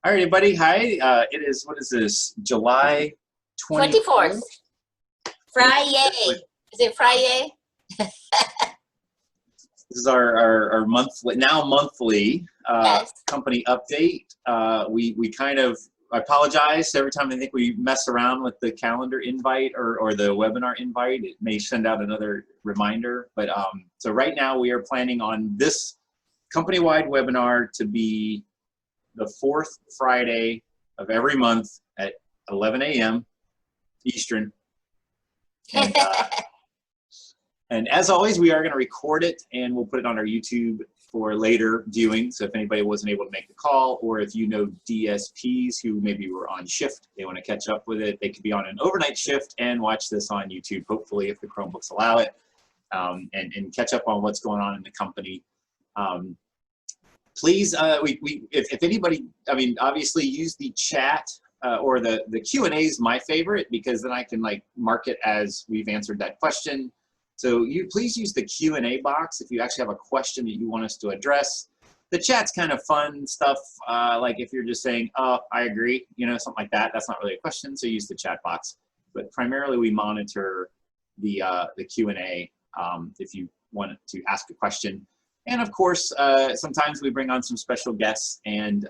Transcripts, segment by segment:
All right, everybody. Hi. It is, what is this? July 24th. 24th? Friday. Is it Friday? This is our monthly, now monthly Yes. company update. We kind of, I apologize every time I think we mess around with the calendar invite or the webinar invite. It may send out another reminder. But so right now we are planning on this company-wide webinar to be the fourth Friday of every month at 11 a.m. Eastern. And as always, we are going to record it and we'll put it on our YouTube for later viewing. So if anybody wasn't able to make the call, or if you know DSPs who maybe were on shift, they want to catch up with it, they could be on an overnight shift and watch this on YouTube, hopefully, if the Chromebooks allow it, and catch up on what's going on in the company. Please, if anybody, I mean, obviously use the chat or the Q&A is my favorite, because then I can like mark it as we've answered that question. So you please use the Q&A box if you actually have a question that you want us to address. The chat's kind of fun stuff, like if you're just saying, oh, I agree, you know, something like that. That's not really a question, so use the chat box. But primarily we monitor the Q&A if you want to ask a question. And of course, sometimes we bring on some special guests and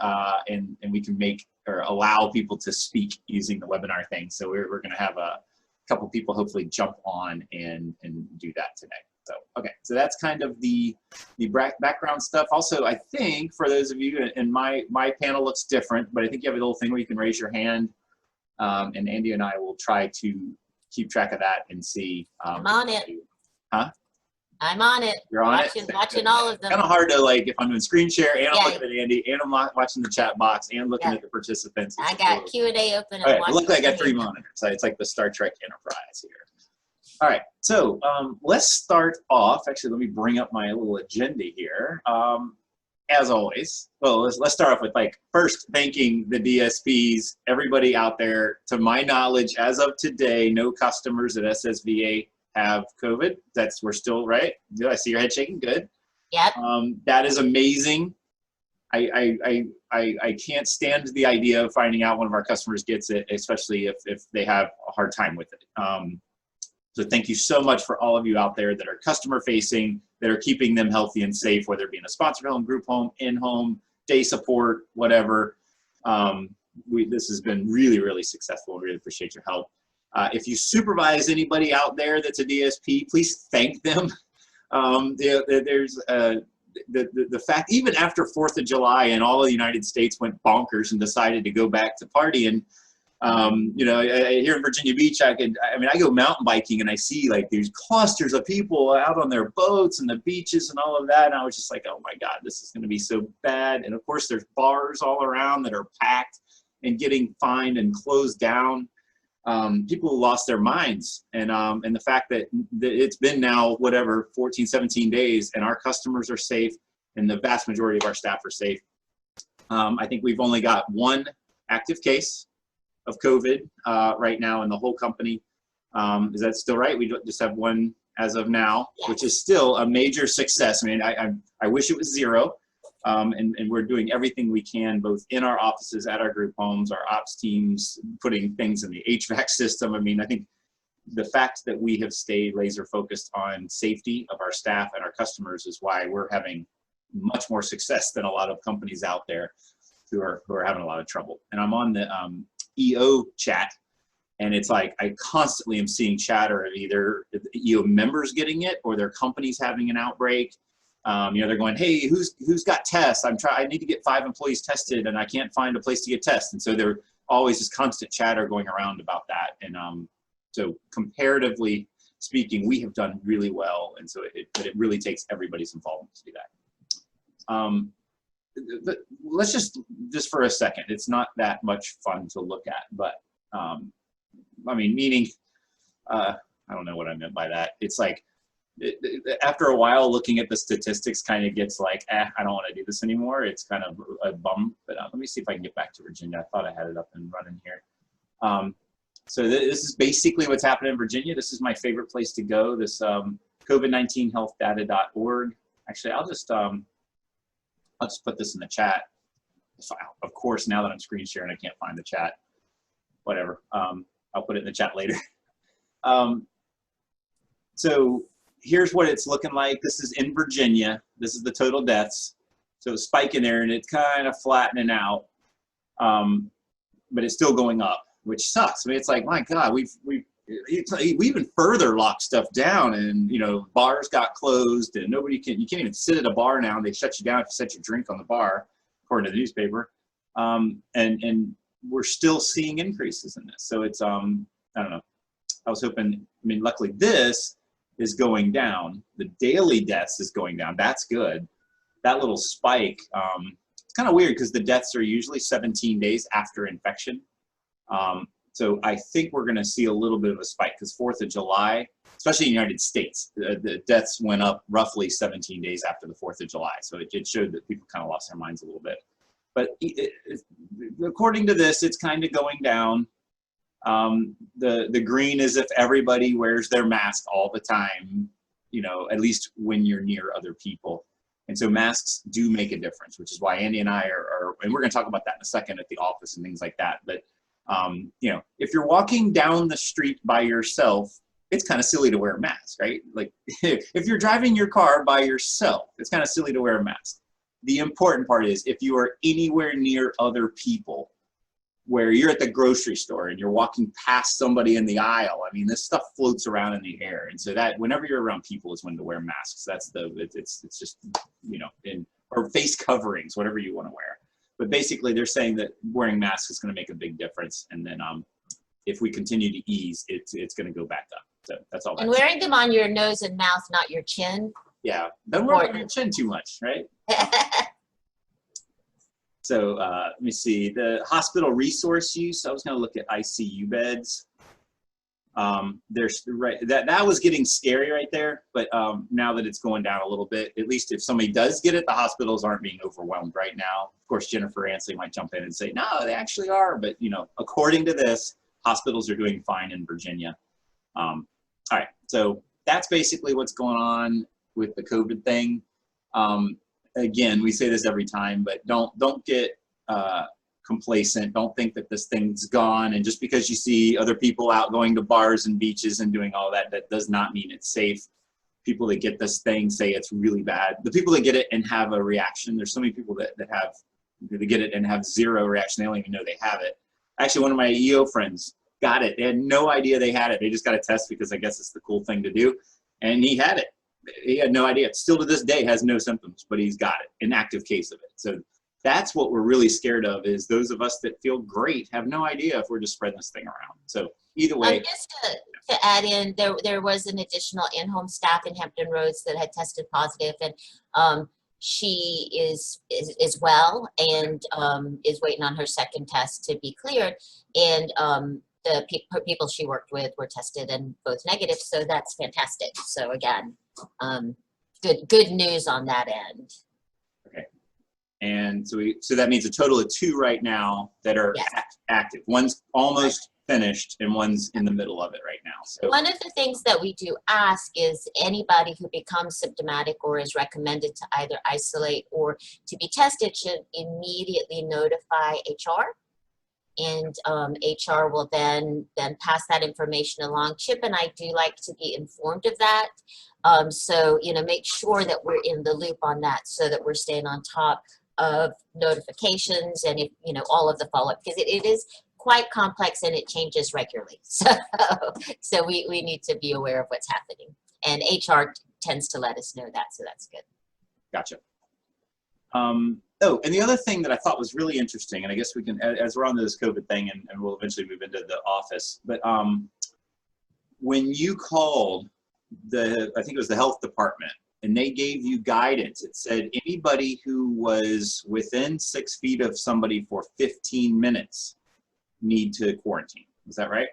we can make or allow people to speak using the webinar thing. So we're going to have a couple people hopefully jump on and do that today. So, okay, so that's kind of the background stuff. Also, I think for those of you, and my panel looks different, but I think you have a little thing where you can raise your hand, and Andy and I will try to keep track of that and see. I'm on it. Huh? I'm on it. You're on watching, it? Watching all of them. Kind of hard to, like, if I'm doing screen share and I'm Yeah. looking at Andy and I'm watching the chat box and looking at the participants. I got Q&A open. Okay, it looks like I got 3 monitors. So it's like the Star Trek Enterprise here. All right, so let's start off. Actually, let me bring up my little agenda here. As always, well, let's start off with, like, first thanking the DSPs, everybody out there. To my knowledge, as of today, no customers at SSVA have COVID. We're still right. Good. I see your head shaking. Good. Yep. That is amazing. I can't stand the idea of finding out one of our customers gets it, especially if they have a hard time with it. So thank you so much for all of you out there that are customer facing, that are keeping them healthy and safe, whether it be in a sponsored home, group home, in-home, day support, whatever. This has been really, really successful. Really appreciate your help. If you supervise anybody out there that's a DSP, please thank them. There's the fact, even after 4th of July and all of the United States went bonkers and decided to go back to partying, you know, here in Virginia Beach, I mean, I go mountain biking and I see like these clusters of people out on their boats and the beaches and all of that. And I was just like, oh my God, this is going to be so bad. And of course, there's bars all around that are packed and getting fined and closed down. People lost their minds, and the fact that it's been now whatever 14 17 days and our customers are safe and the vast majority of our staff are safe. I think we've only got one active case of COVID right now in the whole company. Is that still right? We just have one as of now, which is still a major success. I mean, I wish it was 0. And we're doing everything we can, both in our offices, at our group homes, our ops teams, putting things in the HVAC system. I mean, I think the fact that we have stayed laser focused on safety of our staff and our customers is why we're having much more success than a lot of companies out there who are having a lot of trouble. And I'm on the EO chat, and it's like I constantly am seeing chatter of either EO members getting it or their companies having an outbreak. You know, they're going, hey, who's got tests? I need to get 5 employees tested and I can't find a place to get tested. And so there's always this constant chatter going around about that. And so comparatively speaking, we have done really well. And so it really takes everybody's involvement to do that. But let's just for a second, it's not that much fun to look at, but I mean, meaning, I don't know what I meant by that. It's like, after a while, looking at the statistics kind of gets like, I don't want to do this anymore. It's kind of a bum. But let me see if I can get back to Virginia. I thought I had it up and running here. So this is basically what's happening in Virginia. This is my favorite place to go. This COVID-19healthdata.org. Actually, I'll just put this in the chat. of course, now that I'm screen sharing, I can't find the chat. Whatever. I'll put it in the chat later. So here's what it's looking like. This is in Virginia. This is the total deaths. So it's spiking there, and it's kind of flattening out, but it's still going up, which sucks. I mean, it's like, my God, we even further locked stuff down, and bars got closed, and you can't even sit at a bar now. They shut you down if you set your drink on the bar, according to the newspaper. And we're still seeing increases in this. So it's I don't know. I was hoping. I mean, luckily this is going down. The daily deaths is going down. That's good. That little spike. It's kind of weird because the deaths are usually 17 days after infection. So I think we're going to see a little bit of a spike because 4th of July, especially in the United States, the deaths went up roughly 17 days after the 4th of July. So it showed that people kind of lost their minds a little bit. But according to this, it's kind of going down. The green is if everybody wears their mask all the time, at least when you're near other people. And so masks do make a difference, which is why Andie and I are and we're going to talk about that in a second at the office and things like that. But if you're walking down the street by yourself, it's kind of silly to wear a mask, right? Like if you're driving your car by yourself, it's kind of silly to wear a mask. The important part is if you are anywhere near other people, where you're at the grocery store and you're walking past somebody in the aisle, I mean, this stuff floats around in the air. And so that whenever you're around people is when to wear masks. That's it's just, or face coverings, whatever you want to wear. But basically they're saying that wearing masks is going to make a big difference. And then if we continue to ease, it's going to go back up. So that's all. And wearing them on your nose and mouth, not your chin. Yeah, don't wear on your chin too much, right? So let me see, the hospital resource use, I was going to look at ICU beds. There's that was getting scary right there, but now that it's going down a little bit, at least if somebody does get it, the hospitals aren't being overwhelmed right now. Of course, Jennifer Ansley might jump in and say, no, they actually are. But, according to this, hospitals are doing fine in Virginia. All right, so that's basically what's going on with the COVID thing. Again, we say this every time, but don't get complacent. Don't think that this thing's gone. And just because you see other people out going to bars and beaches and doing all that, that does not mean it's safe. People that get this thing say it's really bad. The people that get it and have a reaction, there's so many people that get it and have zero reaction. They don't even know they have it. Actually, one of my EO friends got it. They had no idea they had it. They just got a test because I guess it's the cool thing to do. And he had it. He had no idea. Still to this day has no symptoms, but he's got it, an active case of it. So that's what we're really scared of, is those of us that feel great have no idea if we're just spreading this thing around. So either way. Just to add in, there was an additional in-home staff in Hampton Roads that had tested positive, and she is well and is waiting on her second test to be cleared. And the people she worked with were tested and both negative, so that's fantastic. So again, good news on that end. Okay, and so that means a total of 2 right now that are active. One's almost finished and one's in the middle of it right now. So one of the things that we do ask is anybody who becomes symptomatic or is recommended to either isolate or to be tested should immediately notify HR. And HR will then pass that information along. Chip and I do like to be informed of that. So, make sure that we're in the loop on that so that we're staying on top of notifications and, all of the follow-up, because it is quite complex and it changes regularly. So we need to be aware of what's happening. And HR tends to let us know that, so that's good. Gotcha. Oh, and the other thing that I thought was really interesting, and I guess we can, as we're on this COVID thing, and we'll eventually move into the office, but when you called I think it was the health department, and they gave you guidance, it said anybody who was within 6 feet of somebody for 15 minutes need to quarantine. Is that right?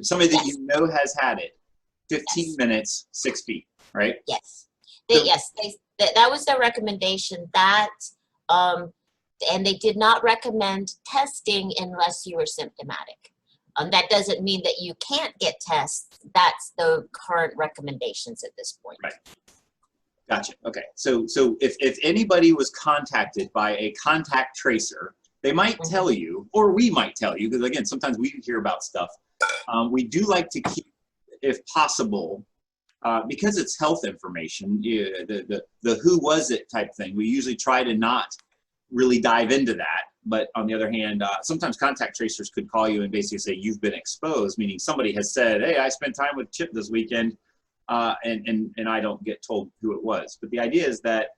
Somebody that you know has had it, 15 minutes, 6 feet, right? Yes. That was their recommendation. And they did not recommend testing unless you were symptomatic. That doesn't mean that you can't get tests. That's the current recommendations at this point. Right. Gotcha. Okay. So if anybody was contacted by a contact tracer, they might tell you, or we might tell you, because again, sometimes we hear about stuff. We do like to keep, if possible, because it's health information, the who was it type thing, we usually try to not really dive into that. But on the other hand, sometimes contact tracers could call you and basically say you've been exposed, meaning somebody has said, hey, I spent time with Chip this weekend, and I don't get told who it was. But the idea is that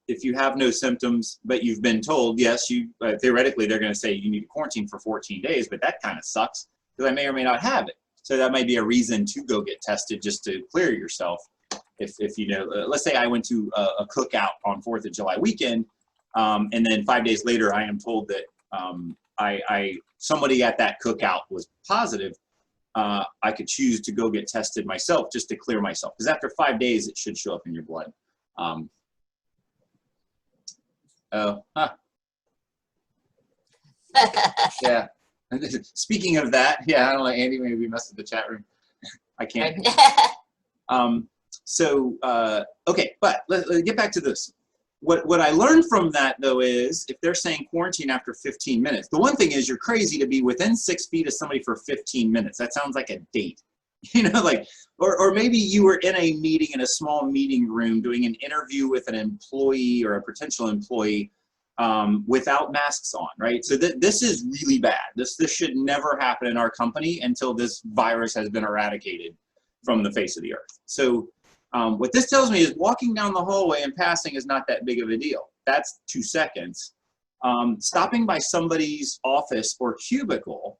if you have no symptoms, but you've been told, yes, you theoretically they're going to say you need to quarantine for 14 days, but that kind of sucks because I may or may not have it. So that might be a reason to go get tested just to clear yourself. If you know, let's say I went to a cookout on 4th of July weekend, and then 5 days later I am told that somebody at that cookout was positive. I could choose to go get tested myself just to clear myself, because after 5 days it should show up in your blood. Yeah. Speaking of that, yeah, I don't know, Andy, maybe we messed with the chat room. I can't. Okay, but let's get back to this. What I learned from that, though, is if they're saying quarantine after 15 minutes, the one thing is you're crazy to be within 6 feet of somebody for 15 minutes. That sounds like a date. You know, like, or maybe you were in a meeting, in a small meeting room, doing an interview with an employee or a potential employee without masks on, right? So this is really bad. This should never happen in our company until this virus has been eradicated from the face of the earth. So what this tells me is walking down the hallway and passing is not that big of a deal. That's 2 seconds. Stopping by somebody's office or cubicle,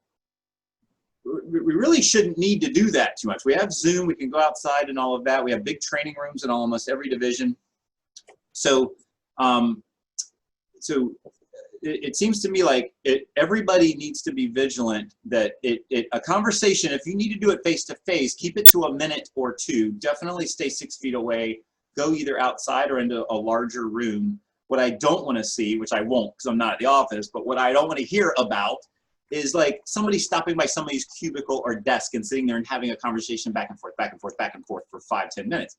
we really shouldn't need to do that too much. We have Zoom, we can go outside and all of that. We have big training rooms in almost every division. So, it seems to me like everybody needs to be vigilant that a conversation, if you need to do it face to face, keep it to a minute or two. Definitely stay 6 feet away. Go either outside or into a larger room. What I don't want to see, which I won't because I'm not at the office, but what I don't want to hear about is like somebody stopping by somebody's cubicle or desk and sitting there and having a conversation back and forth, back and forth, back and forth for 5-10 minutes.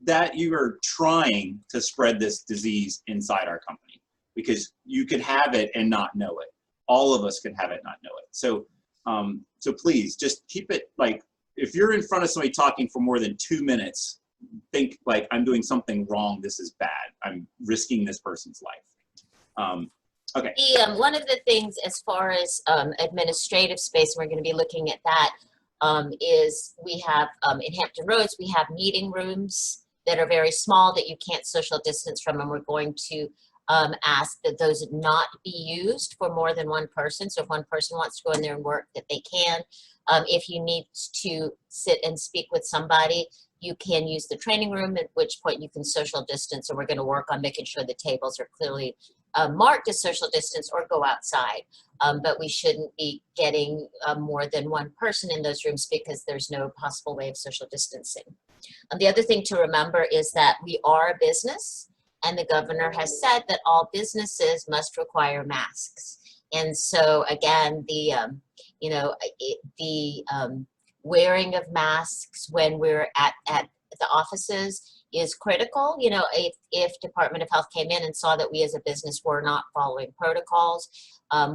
That you are trying to spread this disease inside our company, because you could have it and not know it. All of us could have it and not know it. So, so please just keep it like, if you're in front of somebody talking for more than 2 minutes, think like, I'm doing something wrong. This is bad. I'm risking this person's life. Okay. One of the things as far as administrative space, we're going to be looking at that, is we have in Hampton Roads, we have meeting rooms that are very small that you can't social distance from, and we're going to ask that those not be used for more than one person. So if one person wants to go in there and work, that they can. If you need to sit and speak with somebody, you can use the training room, at which point you can social distance, and we're going to work on making sure the tables are clearly marked as social distance, or go outside. But we shouldn't be getting more than one person in those rooms, because there's no possible way of social distancing. The other thing to remember is that we are a business, and the governor has said that all businesses must require masks. And so again, the wearing of masks when we're at the offices is critical. You know, if Department of Health came in and saw that we as a business were not following protocols,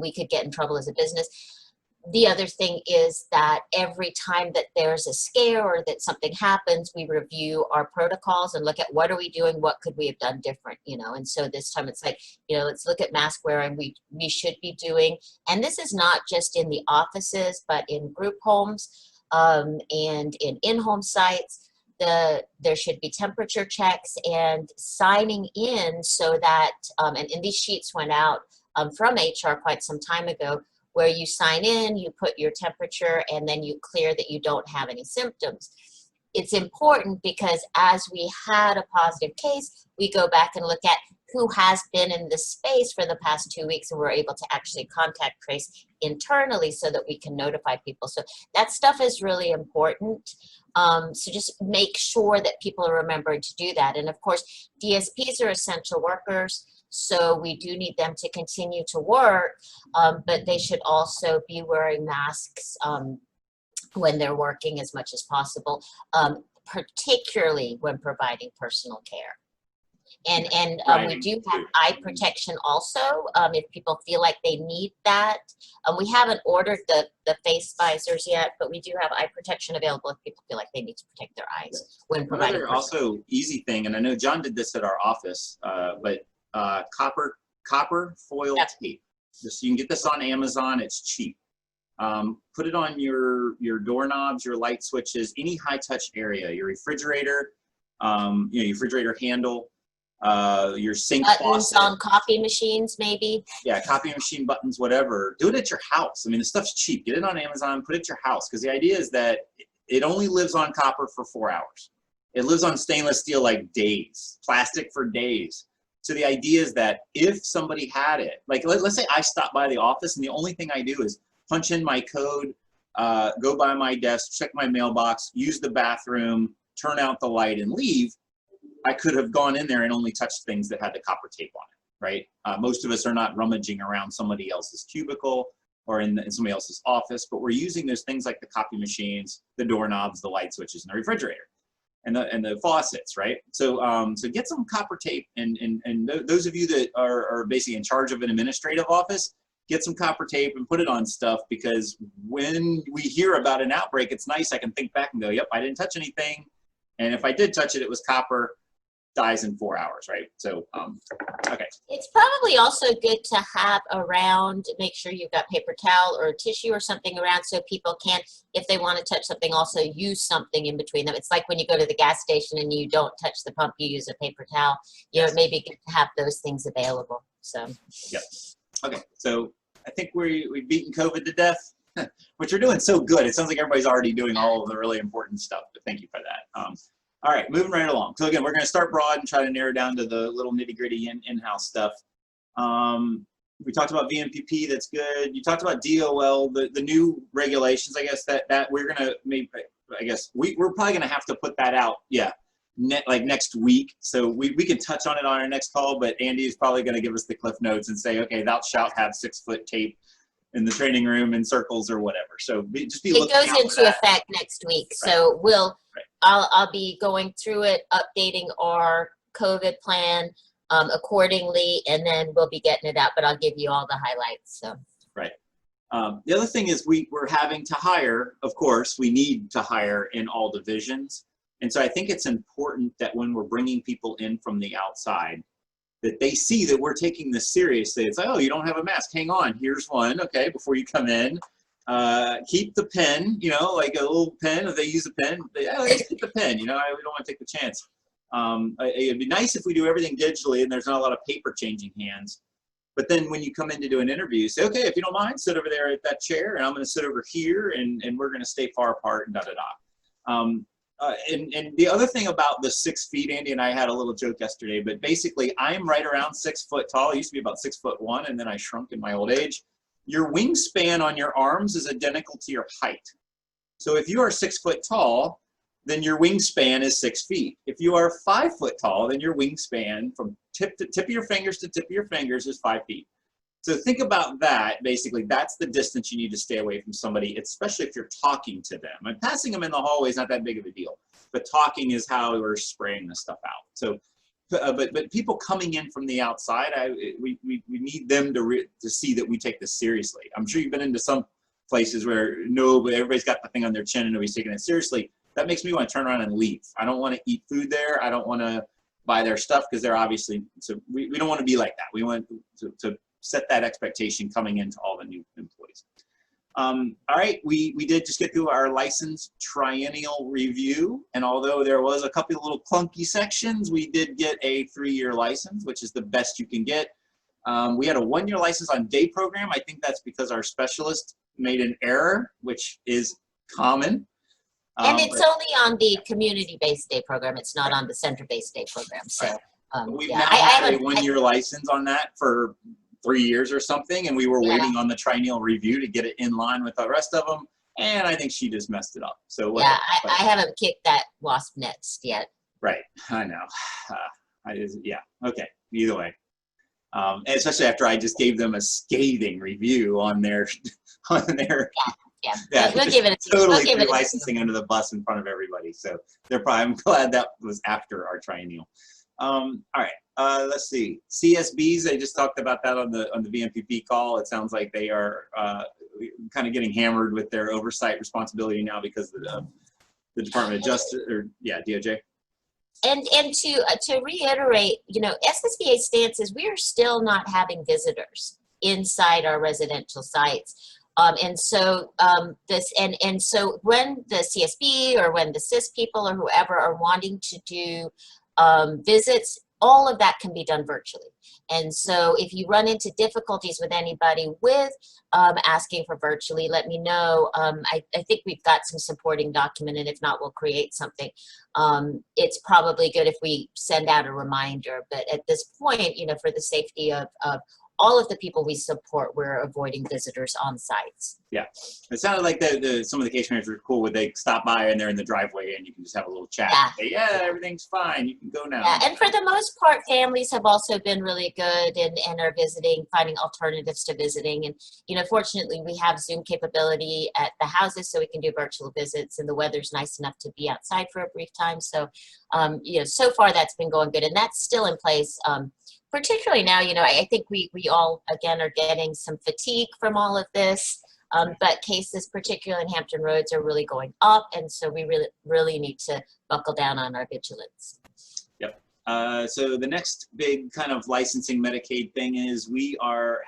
we could get in trouble as a business. The other thing is that every time that there's a scare or that something happens, we review our protocols and look at what are we doing, what could we have done different, you know. And so this time it's like, you know, let's look at mask wearing. We should be doing, and this is not just in the offices, but in group homes and in-home sites. There should be temperature checks and signing in, so that, and these sheets went out from HR quite some time ago, where you sign in, you put your temperature, and then you clear that you don't have any symptoms. It's important because as we had a positive case, we go back and look at who has been in this space for the past 2 weeks, and we're able to actually contact trace internally so that we can notify people. So that stuff is really important. So just make sure that people are remembering to do that. And of course, DSPs are essential workers, so we do need them to continue to work, but they should also be wearing masks when they're working as much as possible. particularly when providing personal care. And we do have eye protection also, if people feel like they need that. We haven't ordered the face visors yet, but we do have eye protection available if people feel like they need to protect their eyes when providing. Another also easy thing, and I know John did this at our office, but copper foil tape. You can get this on Amazon. It's cheap. Put it on your doorknobs, your light switches, any high touch area, your refrigerator, your refrigerator handle, your sink buttons faucet. on coffee machines, maybe. Yeah, coffee machine buttons, whatever. Do it at your house. I mean, the stuff's cheap. Get it on Amazon, put it at your house, because the idea is that it only lives on copper for 4 hours. It lives on stainless steel like days, plastic for days. So the idea is that if somebody had it, like let's say I stop by the office and the only thing I do is punch in my code, go by my desk, check my mailbox, use the bathroom, turn out the light and leave, I could have gone in there and only touched things that had the copper tape on it, right? Most of us are not rummaging around somebody else's cubicle or in somebody else's office, but we're using those things like the coffee machines, the doorknobs, the light switches, and the refrigerator, and the faucets, right? So so get some copper tape, and those of you that are basically in charge of an administrative office, get some copper tape and put it on stuff, because when we hear about an outbreak, it's nice. I can think back and go, yep, I didn't touch anything. And if I did touch it, it was copper, dies in 4 hours, right? So, okay. It's probably also good to have around, make sure you've got paper towel or tissue or something around so people can, if they want to touch something, also use something in between them. It's like when you go to the gas station and you don't touch the pump, you use a paper towel. You know, it may be good to have those things available, so. Yep. Okay, so I think we've beaten COVID to death, which we're doing so good. It sounds like everybody's already doing all of the really important stuff, but thank you for that. All right, moving right along. So again, we're going to start broad and try to narrow down to the little nitty-gritty in-house stuff. We talked about VMPP, that's good. You talked about DOL, the new regulations, I guess, that we're going to maybe, I guess, we're probably going to have to put that out, yeah, like next week. So we can touch on it on our next call, but Andy is probably going to give us the cliff notes and say, okay, thou shalt have 6-foot tape in the training room in circles or whatever. So just be looking out for that. It goes into effect next week. Right. So I'll be going through it, updating our COVID plan accordingly, and then we'll be getting it out, but I'll give you all the highlights. So. Right. The other thing is we're having to hire, of course, we need to hire in all divisions. And so I think it's important that when we're bringing people in from the outside, that they see that we're taking this seriously. It's like, oh, you don't have a mask, hang on, here's one, okay, before you come in. Keep the pen, you know, like a little pen, if they use a pen, let's keep the pen, you know, we don't want to take the chance. It'd be nice if we do everything digitally and there's not a lot of paper changing hands. But then when you come in to do an interview, say, okay, if you don't mind, sit over there at that chair, and I'm going to sit over here, and we're going to stay far apart, and da-da-da. And the other thing about the 6 feet, Andy and I had a little joke yesterday, but basically I'm right around 6 foot tall. I used to be about 6'1", and then I shrunk in my old age. Your wingspan on your arms is identical to your height. So if you are 6 foot tall, then your wingspan is 6 feet. If you are 5 foot tall, then your wingspan from tip of your fingers to tip of your fingers is 5 feet. So think about that. Basically, that's the distance you need to stay away from somebody, especially if you're talking to them. And passing them in the hallway is not that big of a deal, but talking is how we're spraying this stuff out. So, but people coming in from the outside, we need them to see that we take this seriously. I'm sure you've been into some places where everybody's got the thing on their chin and nobody's taking it seriously. That makes me want to turn around and leave. I don't want to eat food there. I don't want to buy their stuff because they're obviously, so we don't want to be like that. We want to set that expectation coming into all the new employees. All right, we did just get through our license triennial review, and although there was a couple of little clunky sections, we did get a 3-year license, which is the best you can get. We had a 1-year license on day program. I think that's because our specialist made an error, which is common. And it's only on the community-based day program. It's not on the center-based day program. So we've yeah, now had a 1-year license on that for 3 years or something, and we were waiting on the triennial review to get it in line with the rest of them, and I think she just messed it up. So yeah, I haven't kicked that wasp nest yet. Right, I know. Yeah, okay, either way. Especially after I just gave them a scathing review on their Yeah, Yeah, we'll give it a totally we'll give threw it a licensing under the bus in front of everybody. So they're probably, I'm glad that was after our triennial. All right, let's see. CSBs, I just talked about that on the VMPP call. It sounds like they are kind of getting hammered with their oversight responsibility now because of the Department of Justice, or yeah, DOJ. And to reiterate, you know, SSVA stance is we are still not having visitors inside our residential sites. And so so when the CSB or when the CIS people or whoever are wanting to do visits, all of that can be done virtually. And so if you run into difficulties with anybody with asking for virtually, let me know. I think we've got some supporting document, and if not, we'll create something. It's probably good if we send out a reminder, but at this point, you know, for the safety of all of the people we support, we're avoiding visitors on sites. Yeah, it sounded like some of the case managers were cool when they stop by and they're in the driveway and you can just have a little chat. Yeah, Say, yeah, everything's fine. You can go now. yeah. And for the most part, families have also been really good and are visiting, finding alternatives to visiting. And, you know, fortunately, we have Zoom capability at the houses, so we can do virtual visits, and the weather's nice enough to be outside for a brief time. So, you know, so far that's been going good, and that's still in place. Particularly now, you know, I think we all, again, are getting some fatigue from all of this, but cases, particularly in Hampton Roads, are really going up, and so we really need to buckle down on our vigilance. Yep. So the next big kind of licensing Medicaid thing is we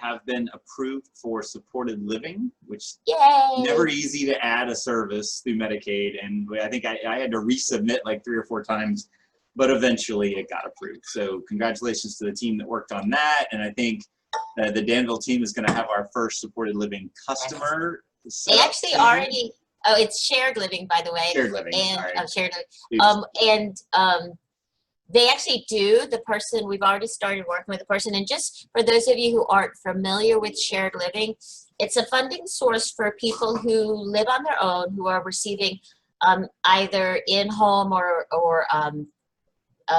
have been approved for supported living, which Yay! never easy to add a service through Medicaid, and I think I had to resubmit like 3 or 4 times. But eventually it got approved. So congratulations to the team that worked on that. And I think the Danville team is going to have our first supported living customer. They actually already, oh, it's shared living, by the way. Shared living. And shared living. They actually do, the person, we've already started working with the person. And just for those of you who aren't familiar with shared living, it's a funding source for people who live on their own, who are receiving either in-home or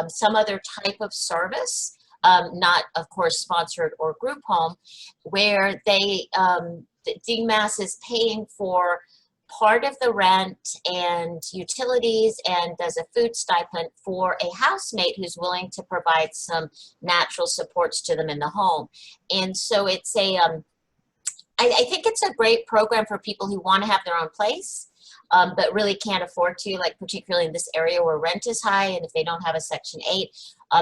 some other type of service, not, of course, sponsored or group home, where they, DMAS is paying for part of the rent and utilities and does a food stipend for a housemate who's willing to provide some natural supports to them in the home. And so it's a, I think it's a great program for people who want to have their own place, but really can't afford to, like particularly in this area where rent is high, and if they don't have a Section 8,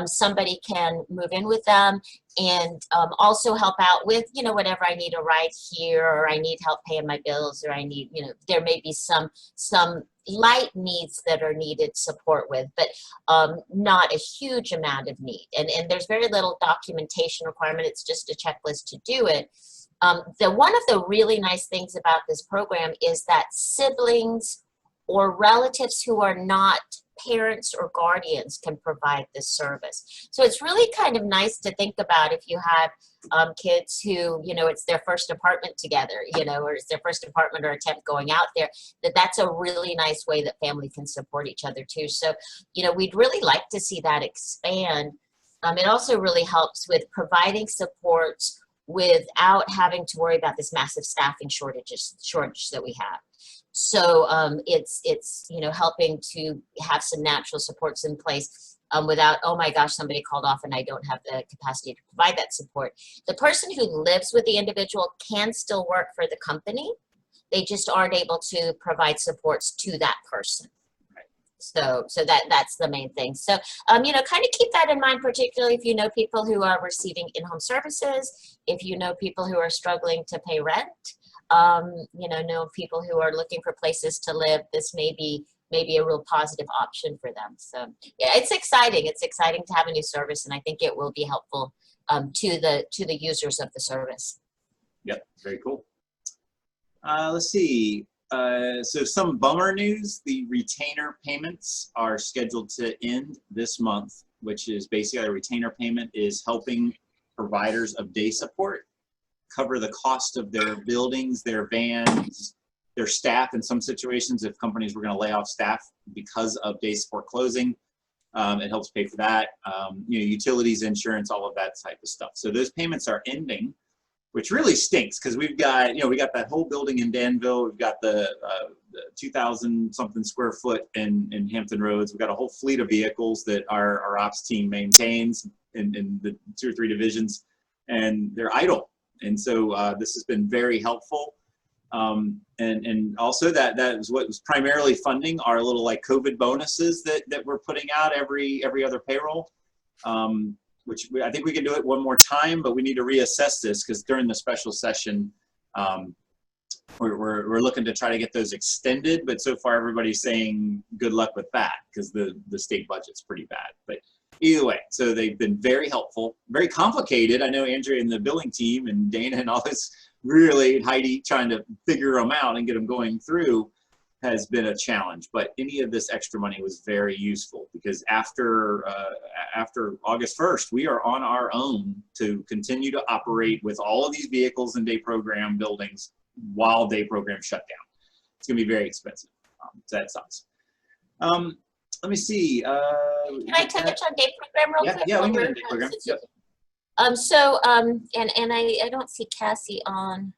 somebody can move in with them and also help out with, you know, whatever I need a ride here, or I need help paying my bills, or I need, you know, there may be some light needs that are needed support with, but not a huge amount of need. And there's very little documentation requirement. It's just a checklist to do it. One of the really nice things about this program is that siblings or relatives who are not parents or guardians can provide this service. So it's really kind of nice to think about if you have kids who, you know, it's their first apartment together, you know, or it's their first apartment or attempt going out there, that's a really nice way that family can support each other too. So, you know, we'd really like to see that expand. It also really helps with providing supports without having to worry about this massive staffing shortage that we have. So it's you know, helping to have some natural supports in place without, oh my gosh, somebody called off and I don't have the capacity to provide that support. The person who lives with the individual can still work for the company. They just aren't able to provide supports to that person. So that's the main thing. So, you know, kind of keep that in mind, particularly if you know people who are receiving in-home services, if you know people who are struggling to pay rent, you know people who are looking for places to live. This may be a real positive option for them. So yeah, it's exciting. It's exciting to have a new service, and I think it will be helpful to the users of the service. Yep, very cool. Let's see. So some bummer news, the retainer payments are scheduled to end this month, which is basically a retainer payment is helping providers of day support cover the cost of their buildings, their vans, their staff. In some situations, if companies were going to lay off staff because of day support closing, it helps pay for that. You know, utilities, insurance, all of that type of stuff. So those payments are ending. which really stinks because we've got, we got that whole building in Danville. We've got the 2,000 something square foot in Hampton Roads. We've got a whole fleet of vehicles that our ops team maintains in the 2 or 3 divisions, and they're idle. And so this has been very helpful. And also that is what was primarily funding our little like COVID bonuses that we're putting out every other payroll. Which I think we can do it one more time, but we need to reassess this because during the special session, we're looking to try to get those extended. But so far, everybody's saying good luck with that because the state budget's pretty bad. But either way, so they've been very helpful, very complicated. I know Andrea and the billing team and Dana and all this really, Heidi, trying to figure them out and get them going through has been a challenge, but any of this extra money was very useful because after August 1st, we are on our own to continue to operate with all of these vehicles and day program buildings while day program shut down. It's gonna be very expensive. So that sucks. Let me see. Can I touch on day program real quick? Yeah, we can get a day program. Yep. And I don't see Cassie on.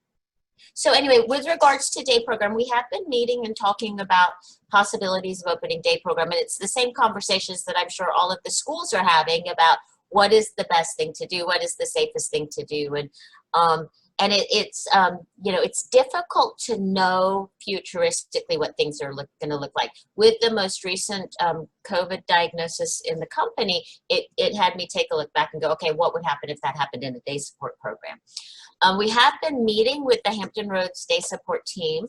So anyway, with regards to day program, we have been meeting and talking about possibilities of opening day program. And it's the same conversations that I'm sure all of the schools are having about what is the best thing to do, what is the safest thing to do. And it's difficult to know futuristically what things are going to look like. With the most recent COVID diagnosis in the company, it had me take a look back and go, okay, what would happen if that happened in a day support program? We have been meeting with the Hampton Roads Day Support team.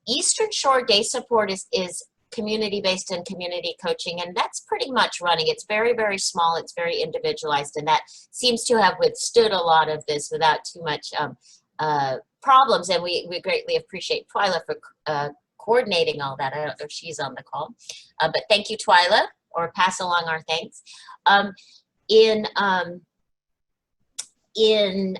Eastern Shore Day Support is community-based and community coaching, and that's pretty much running. It's very, very small. It's very individualized, and that seems to have withstood a lot of this without too much problems, and we greatly appreciate Twyla for coordinating all that. I don't know if she's on the call, but thank you, Twyla, or pass along our thanks. In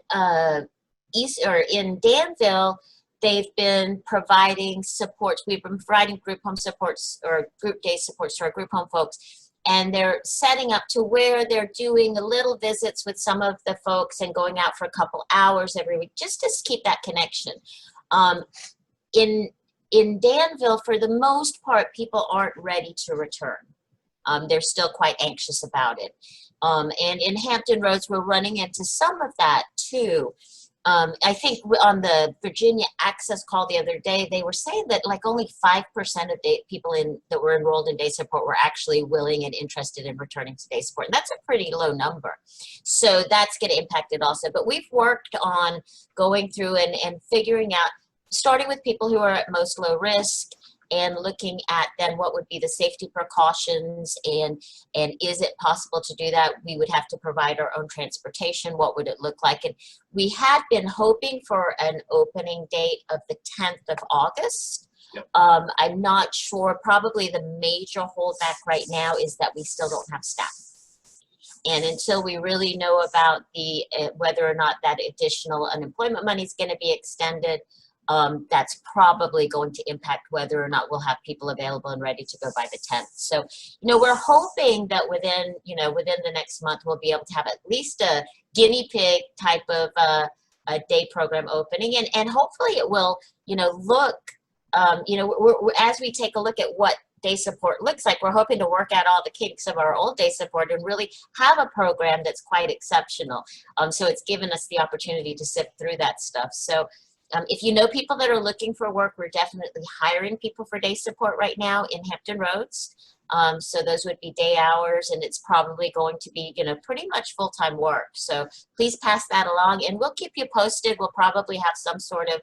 Danville, they've been providing supports. We've been providing group home supports or group day supports to our group home folks, and they're setting up to where they're doing a little visits with some of the folks and going out for a couple hours every week just to keep that connection. In Danville, for the most part, people aren't ready to return. They're still quite anxious about it. And in Hampton Roads, we're running into some of that too. I think on the Virginia Access call the other day, they were saying that like only 5% of people that were enrolled in day support were actually willing and interested in returning to day support. And that's a pretty low number. So that's going to impact it also. But we've worked on going through and figuring out, starting with people who are at most low risk, and looking at then what would be the safety precautions and is it possible to do that? We would have to provide our own transportation. What would it look like? And we had been hoping for an opening date of the 10th of August. Yep. I'm not sure. Probably the major holdback right now is that we still don't have staff. And until we really know about the whether or not that additional unemployment money is going to be extended, that's probably going to impact whether or not we'll have people available and ready to go by the 10th. So, we're hoping that within the next month, we'll be able to have at least a guinea pig type of a day program opening. And hopefully it will, look, as we take a look at what day support looks like, we're hoping to work out all the kinks of our old day support and really have a program that's quite exceptional. So it's given us the opportunity to sift through that stuff. So, if you know people that are looking for work, we're definitely hiring people for day support right now in Hampton Roads. So those would be day hours, and it's probably going to be, pretty much full-time work. So please pass that along, and we'll keep you posted. We'll probably have some sort of,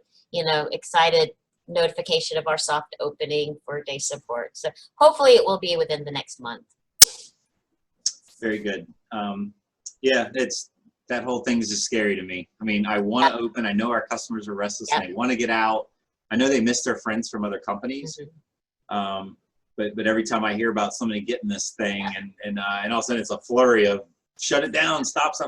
excited notification of our soft opening for day support. So hopefully it will be within the next month. Very good. Yeah, that whole thing is just scary to me. I mean, I want to open. I know our customers are restless and they want to get out. I know they miss their friends from other companies. Mm-hmm. But every time I hear about somebody getting this thing and all of a sudden it's a flurry of shut it down, stop. Yeah.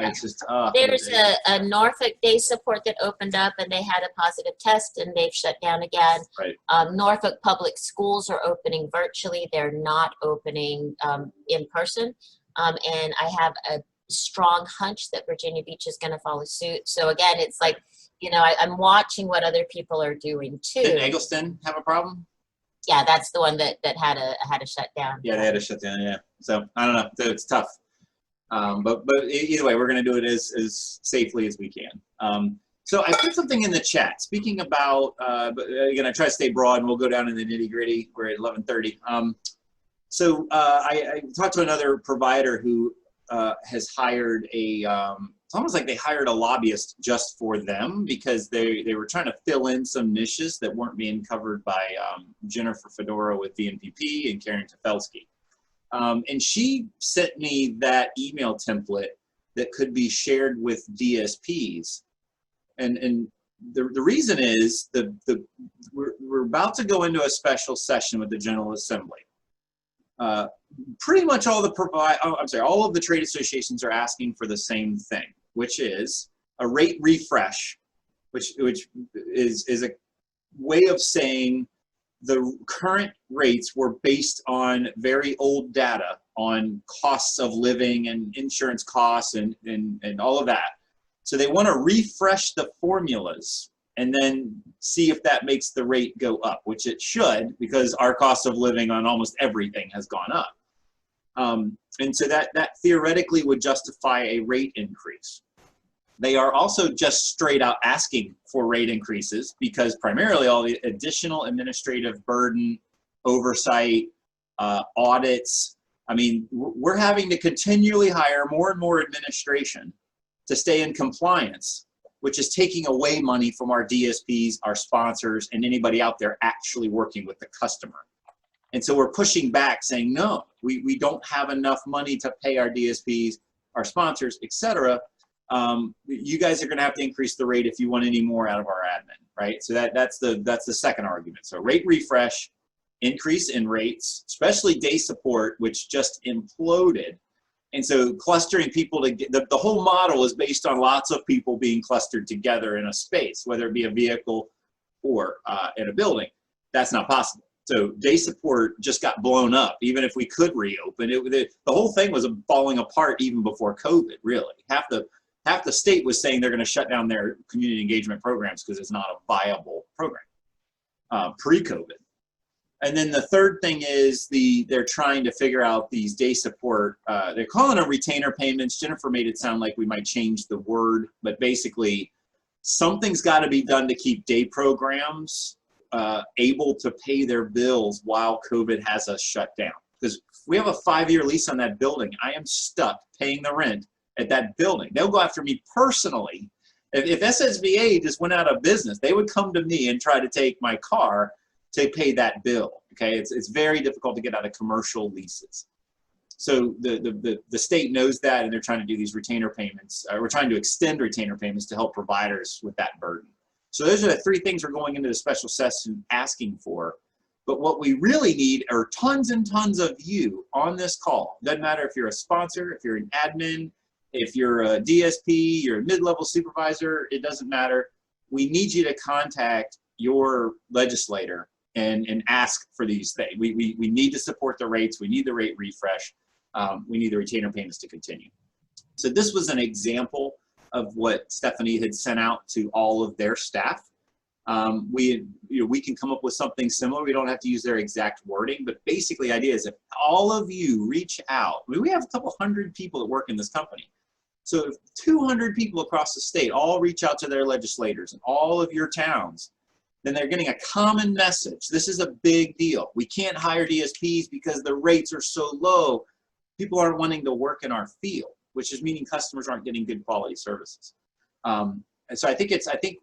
It's just, there's a Norfolk day support that opened up and they had a positive test and they've shut down again. Right. Norfolk public schools are opening virtually. They're not opening in person. And I have a strong hunch that Virginia Beach is going to follow suit. So again, it's like, you know, I'm watching what other people are doing too. Didn't Eggleston have a problem? Yeah, that's the one that had to shut down. Yeah, they had to shut down. Yeah, so I don't know. So it's tough. But either way, we're going to do it as safely as we can. So I put something in the chat. Speaking about, but again, I try to stay broad, and we'll go down in the nitty gritty. We're at 11:30. So I talked to another provider who has hired a. It's almost like they hired a lobbyist just for them because they were trying to fill in some niches that weren't being covered by Jennifer Fedora with VNPP and Karen Tefelsky. And she sent me that email template that could be shared with DSPs. And the reason is we're about to go into a special session with the General Assembly. Pretty much all all of the trade associations are asking for the same thing, which is a rate refresh, which is a way of saying the current rates were based on very old data on costs of living and insurance costs and all of that. So they want to refresh the formulas and then see if that makes the rate go up, which it should, because our cost of living on almost everything has gone up. And so that theoretically would justify a rate increase. They are also just straight out asking for rate increases because primarily all the additional administrative burden, oversight, audits. I mean, we're having to continually hire more and more administration to stay in compliance, which is taking away money from our DSPs, our sponsors, and anybody out there actually working with the customer. And so we're pushing back saying, no, we don't have enough money to pay our DSPs, our sponsors, et cetera. You guys are going to have to increase the rate if you want any more out of our admin, right? So that's the second argument. So rate refresh, increase in rates, especially day support, which just imploded. And so clustering people the whole model is based on lots of people being clustered together in a space, whether it be a vehicle or in a building. That's not possible. So day support just got blown up. Even if we could reopen it, the whole thing was falling apart even before COVID. Really, half the state was saying they're going to shut down their community engagement programs because it's not a viable program pre-COVID. And then the third thing is they're trying to figure out these day support. They're calling them retainer payments. Jennifer made it sound like we might change the word, but basically something's got to be done to keep day programs able to pay their bills while COVID has us shut down. Because we have a 5-year lease on that building. I am stuck paying the rent at that building. They'll go after me personally. If SSVA just went out of business, they would come to me and try to take my car to pay that bill. Okay, it's very difficult to get out of commercial leases. So the state knows that, and they're trying to do these retainer payments. We're trying to extend retainer payments to help providers with that burden. So those are the three things we're going into the special session asking for. But what we really need are tons and tons of you on this call. Doesn't matter if you're a sponsor, if you're an admin, if you're a DSP, you're a mid-level supervisor, it doesn't matter. We need you to contact your legislator and ask for these things. We need to support the rates. We need the rate refresh. We need the retainer payments to continue. So this was an example of what Stephanie had sent out to all of their staff. We can come up with something similar. We don't have to use their exact wording, but basically the idea is if all of you reach out, we have a couple hundred people that work in this company. So if 200 people across the state all reach out to their legislators in all of your towns, then they're getting a common message. This is a big deal. We can't hire DSPs because the rates are so low. People aren't wanting to work in our field, which is meaning customers aren't getting good quality services. And so I think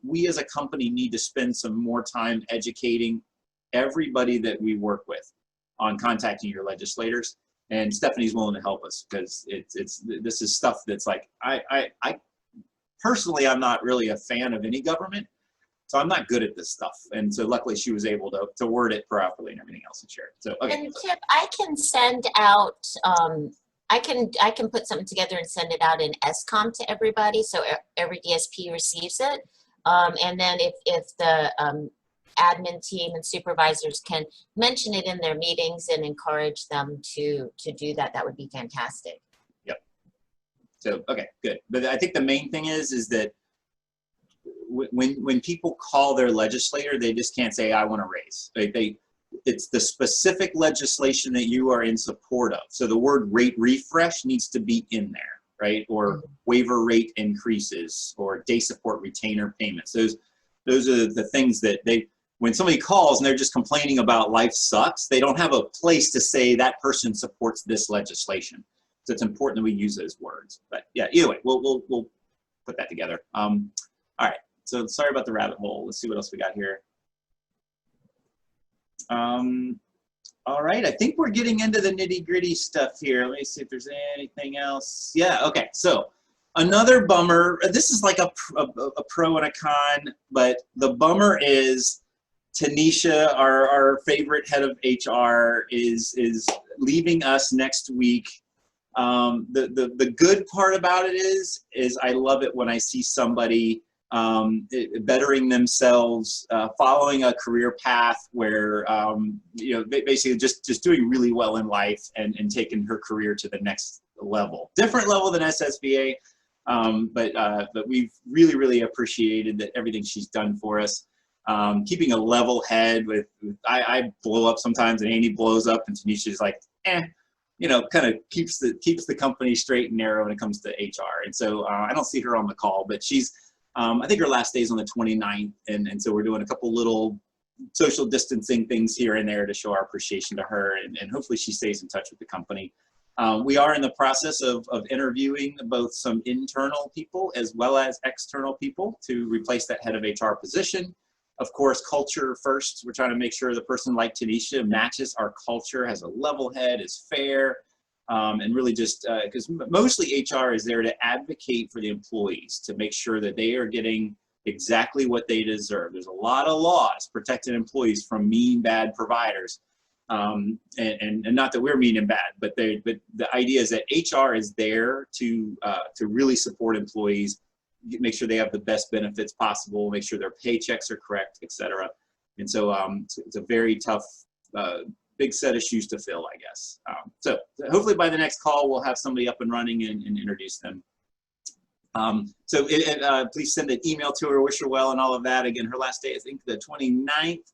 we as a company need to spend some more time educating everybody that we work with on contacting your legislators. And Stephanie's willing to help us because this is stuff that's like, I personally, I'm not really a fan of any government. So I'm not good at this stuff. And so luckily she was able to word it properly and everything else and share it. So, okay. And Chip, I can send out, I can put something together and send it out in SCOM to everybody. So every DSP receives it. And then if the admin team and supervisors can mention it in their meetings and encourage them to do that, that would be fantastic. Yep. So, okay, good. But I think the main thing is that when people call their legislator, they just can't say, I want to raise. It's the specific legislation that you are in support of. So the word rate refresh needs to be in there, right? Or waiver rate increases, or day support retainer payments. Those are the things that when somebody calls and they're just complaining about life sucks, they don't have a place to say that person supports this legislation. So it's important that we use those words. But yeah, either way, we'll put that together. All right. So sorry about the rabbit hole. Let's see what else we got here. All right, I think we're getting into the nitty gritty stuff here. Let me see if there's anything else. Yeah, okay, so another bummer. This is like a pro and a con, but the bummer is Tanisha, our favorite head of HR, is leaving us next week. The good part about it is I love it when I see somebody bettering themselves, following a career path where, you know, basically just doing really well in life and taking her career to the next level. Different level than SSVA, but we've really appreciated that everything she's done for us. Keeping a level head with I blow up sometimes and Andy blows up and Tanisha's like, you know, kind of keeps the company straight and narrow when it comes to HR. And so I don't see her on the call, but she's, I think her last day is on the 29th, and so we're doing a couple little social distancing things here and there to show our appreciation to her, and hopefully she stays in touch with the company. We are in the process of interviewing both some internal people as well as external people to replace that head of HR position. Of course, culture first. We're trying to make sure the person like Tanisha matches our culture, has a level head, is fair, and really just, because mostly HR is there to advocate for the employees, to make sure that they are getting exactly what they deserve. There's a lot of laws protecting employees from mean, bad providers. And not that we're mean and bad, but the idea is that HR is there to really support employees, make sure they have the best benefits possible, make sure their paychecks are correct, et cetera. And so it's a very tough, big set of shoes to fill, I guess. So hopefully by the next call, we'll have somebody up and running and introduce them. So please send an email to her, wish her well and all of that. Again, her last day, I think the 29th,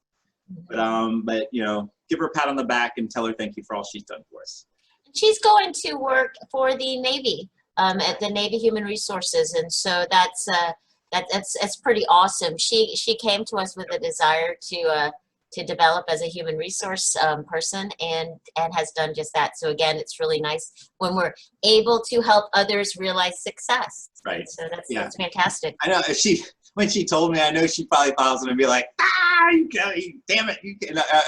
but you know, give her a pat on the back and tell her thank you for all she's done for us. She's going to work for the Navy, at the Navy Human Resources, and so that's pretty awesome. She came to us with a desire to develop as a human resource person, and has done just that. So again, it's really nice when we're able to help others realize success. Right. So that's fantastic. I know when she told me, I know she probably paused and be like, damn it.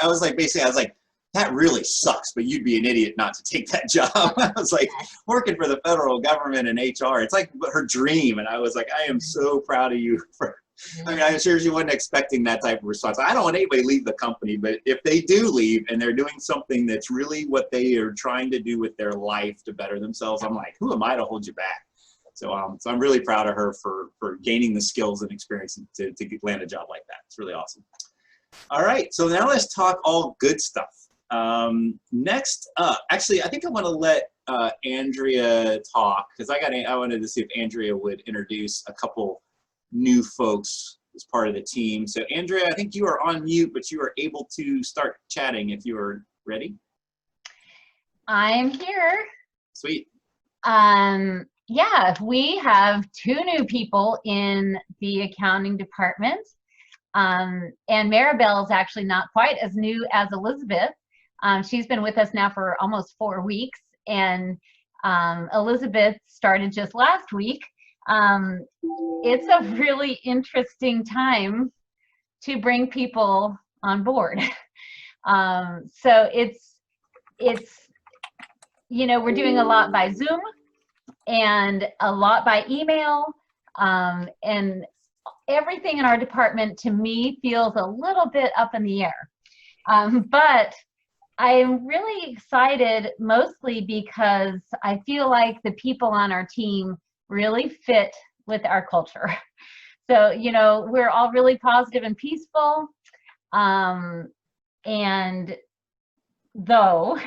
I was like, basically, I was like, that really sucks, but you'd be an idiot not to take that job. I was like, working for the federal government and HR, it's like her dream. And I was like, I am so proud of you for, I mean, I'm sure she wasn't expecting that type of response. I don't want anybody to leave the company, but if they do leave and they're doing something that's really what they are trying to do with their life to better themselves, I'm like, who am I to hold you back? So I'm really proud of her for gaining the skills and experience to land a job like that. It's really awesome. All right, so now let's talk all good stuff. Next up, actually, I think I want to let Andrea talk, because I wanted to see if Andrea would introduce a couple new folks as part of the team. So Andrea, I think you are on mute, but you are able to start chatting if you are ready. I'm here. Sweet. Yeah, we have 2 new people in the accounting department. And Maribel is actually not quite as new as Elizabeth. She's been with us now for almost 4 weeks, and Elizabeth started just last week. It's a really interesting time to bring people on board. So it's, you know, we're doing a lot by Zoom and a lot by email, and everything in our department, to me, feels a little bit up in the air. But I'm really excited, mostly because I feel like the people on our team really fit with our culture. So, you know, we're all really positive and peaceful. And though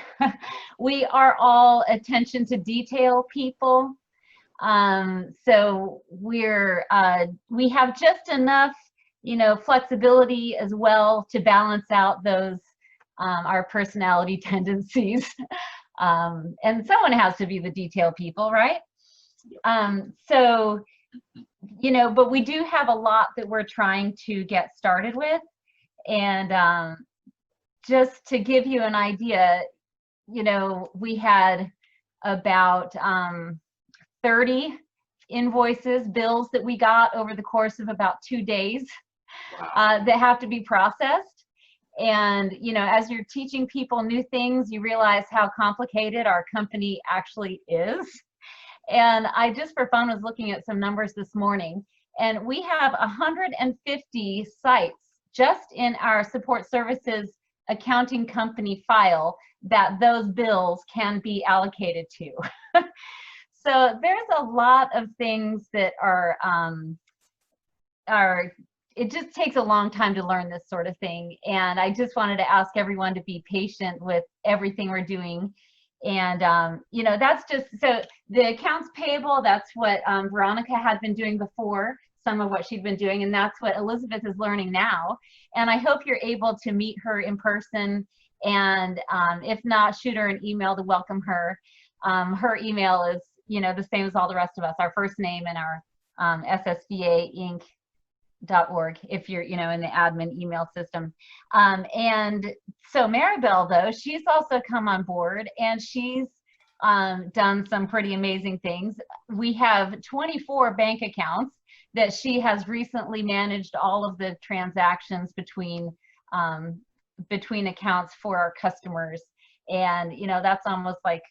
we are all attention to detail people, So we have just enough, flexibility as well to balance out those, our personality tendencies. And someone has to be the detail people, right? So, but we do have a lot that we're trying to get started with. And just to give you an idea, we had about 30 invoices, bills that we got over the course of about 2 days. Wow. That have to be processed. And, as you're teaching people new things, you realize how complicated our company actually is. And I just for fun was looking at some numbers this morning, and we have 150 sites just in our support services accounting company file that those bills can be allocated to. So there's a lot of things that are, it just takes a long time to learn this sort of thing. And I just wanted to ask everyone to be patient with everything we're doing. And, that's just, so the accounts payable, that's what Veronica had been doing before, some of what she'd been doing, and that's what Elizabeth is learning now. And I hope you're able to meet her in person. And if not, shoot her an email to welcome her. Her email is, the same as all the rest of us, our first name and our SSVA Inc.org if you're, in the admin email system. And so Maribel, though, she's also come on board, and she's done some pretty amazing things. We have 24 bank accounts that she has recently managed all of the transactions between accounts for our customers. And, that's almost like,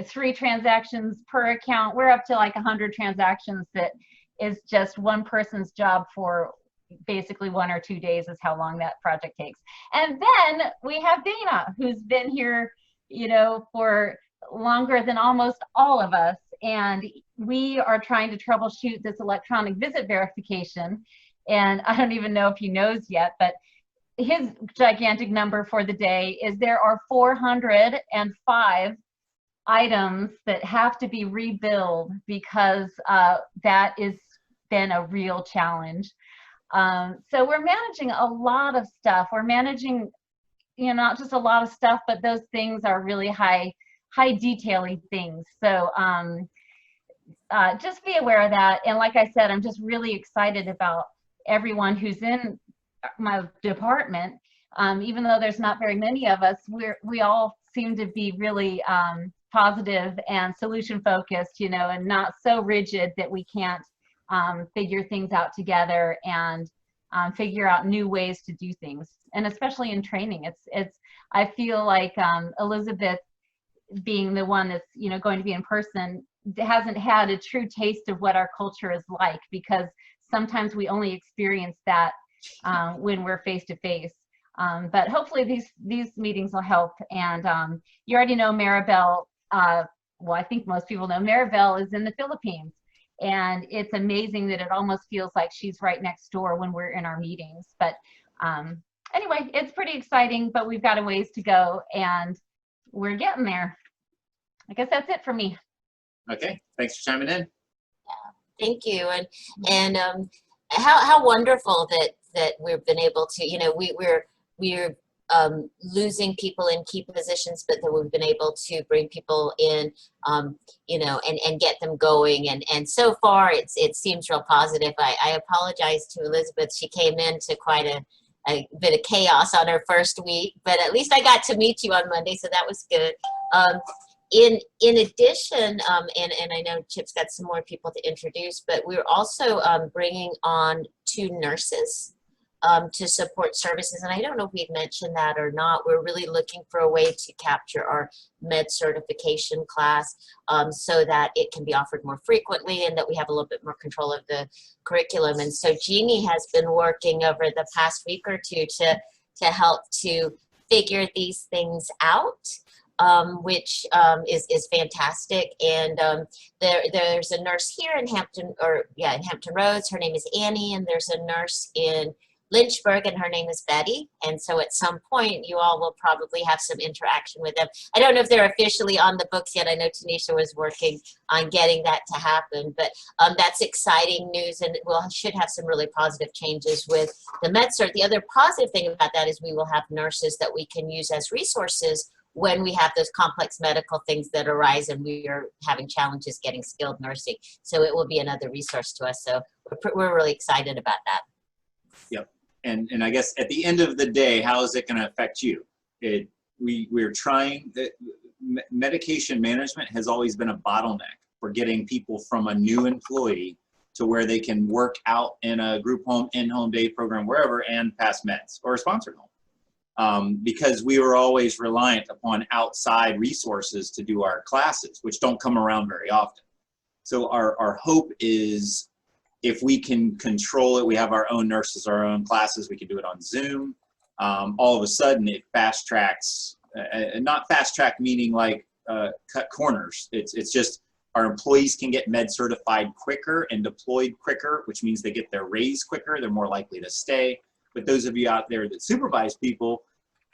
3 transactions per account. We're up to like 100 transactions that is just one person's job for basically 1 or 2 days is how long that project takes. And then we have Dana, who's been here, for longer than almost all of us. And we are trying to troubleshoot this electronic visit verification. And I don't even know if he knows yet, but his gigantic number for the day is there are 405 items that have to be rebilled because that has been a real challenge. So we're managing a lot of stuff. We're managing, not just a lot of stuff, but those things are really high detailing things. So just be aware of that. And like I said, I'm just really excited about everyone who's in my department. Even though there's not very many of us, we all seem to be really positive and solution focused, and not so rigid that we can't figure things out together and figure out new ways to do things. And especially in training, I feel like Elizabeth, being the one that's going to be in person, hasn't had a true taste of what our culture is like, because sometimes we only experience that when we're face to face. But hopefully these meetings will help. And you already know Maribel. Well, I think most people know Maribel is in the Philippines. And it's amazing that it almost feels like she's right next door when we're in our meetings. But anyway, it's pretty exciting, but we've got a ways to go, and we're getting there. I guess that's it for me. Okay, thanks for chiming in. Yeah, thank you. And how wonderful that we've been able to, we're losing people in key positions, but that we've been able to bring people in, and get them going. And so far, it seems real positive. I apologize to Elizabeth. She came into quite a bit of chaos on her first week, but at least I got to meet you on Monday, so that was good. In addition, and I know Chip's got some more people to introduce, but we're also bringing on 2 nurses to support services. And I don't know if we've mentioned that or not. We're really looking for a way to capture our med certification class so that it can be offered more frequently and that we have a little bit more control of the curriculum. And so Jeannie has been working over the past week or 2 to help to figure these things out. Which is fantastic. And there's a nurse here in Hampton Roads. Her name is Annie, and there's a nurse in Lynchburg, and her name is Betty. And so at some point, you all will probably have some interaction with them. I don't know if they're officially on the books yet. I know Tanisha was working on getting that to happen, but that's exciting news, and should have some really positive changes with the MedCert. The other positive thing about that is we will have nurses that we can use as resources when we have those complex medical things that arise and we are having challenges getting skilled nursing. So it will be another resource to us. So we're really excited about that. Yep. And I guess at the end of the day, how is it going to affect you? We're trying, medication management has always been a bottleneck for getting people from a new employee to where they can work out in a group home, in-home day program, wherever, and pass meds or a sponsored home. Because we were always reliant upon outside resources to do our classes, which don't come around very often. So our hope is, if we can control it, we have our own nurses, our own classes, we can do it on Zoom. All of a sudden it fast tracks, not fast track meaning like cut corners. It's just our employees can get med certified quicker and deployed quicker, which means they get their raise quicker, they're more likely to stay. But those of you out there that supervise people,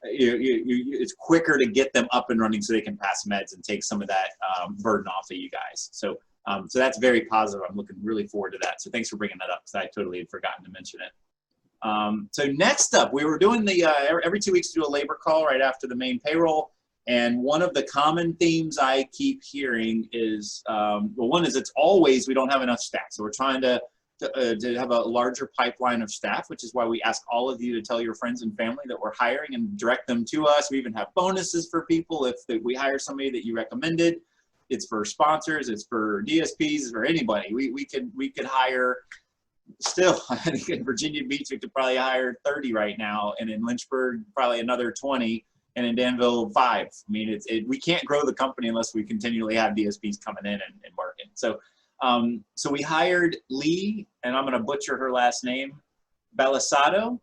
it's quicker to get them up and running so they can pass meds and take some of that burden off of you guys. So that's very positive. I'm looking really forward to that. So thanks for bringing that up, because I totally had forgotten to mention it. So next up, we were doing the, every 2 weeks do a labor call right after the main payroll. And one of the common themes I keep hearing is, well, one is it's always, we don't have enough staff. So we're trying to have a larger pipeline of staff, which is why we ask all of you to tell your friends and family that we're hiring and direct them to us. We even have bonuses for people if we hire somebody that you recommended. It's for sponsors, it's for DSPs, it's for anybody. We could hire, still, I think in Virginia Beach, we could probably hire 30 right now, and in Lynchburg, probably another 20, and in Danville, 5. I mean, we can't grow the company unless we continually have DSPs coming in and working. So, so we hired Lee, and I'm gonna butcher her last name, Balisado,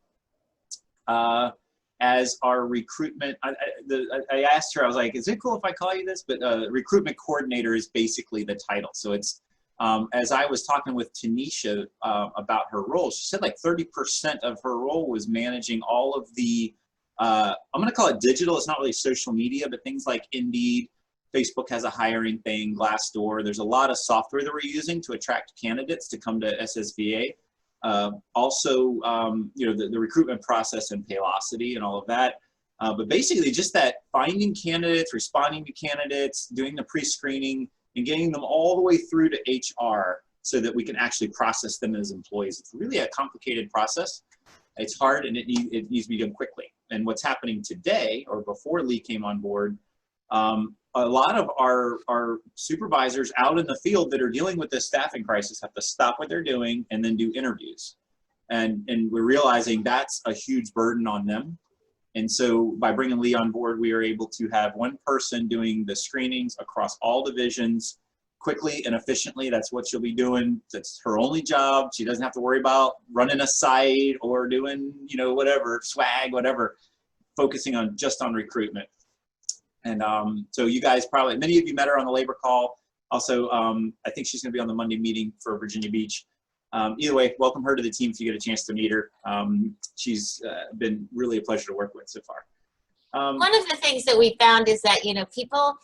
as our recruitment. I asked her, I was like, is it cool if I call you this? But recruitment coordinator is basically the title. So it's, as I was talking with Tanisha about her role, she said like 30% of her role was managing all of the, I'm gonna call it digital, it's not really social media, but things like Indeed, Facebook has a hiring thing, Glassdoor. There's a lot of software that we're using to attract candidates to come to SSVA. Also, you know, the recruitment process and Paylocity and all of that. But basically just that finding candidates, responding to candidates, doing the pre-screening, and getting them all the way through to HR so that we can actually process them as employees. It's really a complicated process. It's hard, and it needs to be done quickly. And what's happening today, or before Lee came on board, a lot of our supervisors out in the field that are dealing with this staffing crisis have to stop what they're doing and then do interviews. And we're realizing that's a huge burden on them. And so by bringing Lee on board, we are able to have one person doing the screenings across all divisions quickly and efficiently. That's what she'll be doing. That's her only job. She doesn't have to worry about running a site or doing, you know, whatever, swag, whatever, focusing on just on recruitment. And so you guys probably, many of you met her on the labor call. Also, I think she's gonna be on the Monday meeting for Virginia Beach. Either way, welcome her to the team if you get a chance to meet her. She's been really a pleasure to work with so far. One of the things that we found is that, you know, people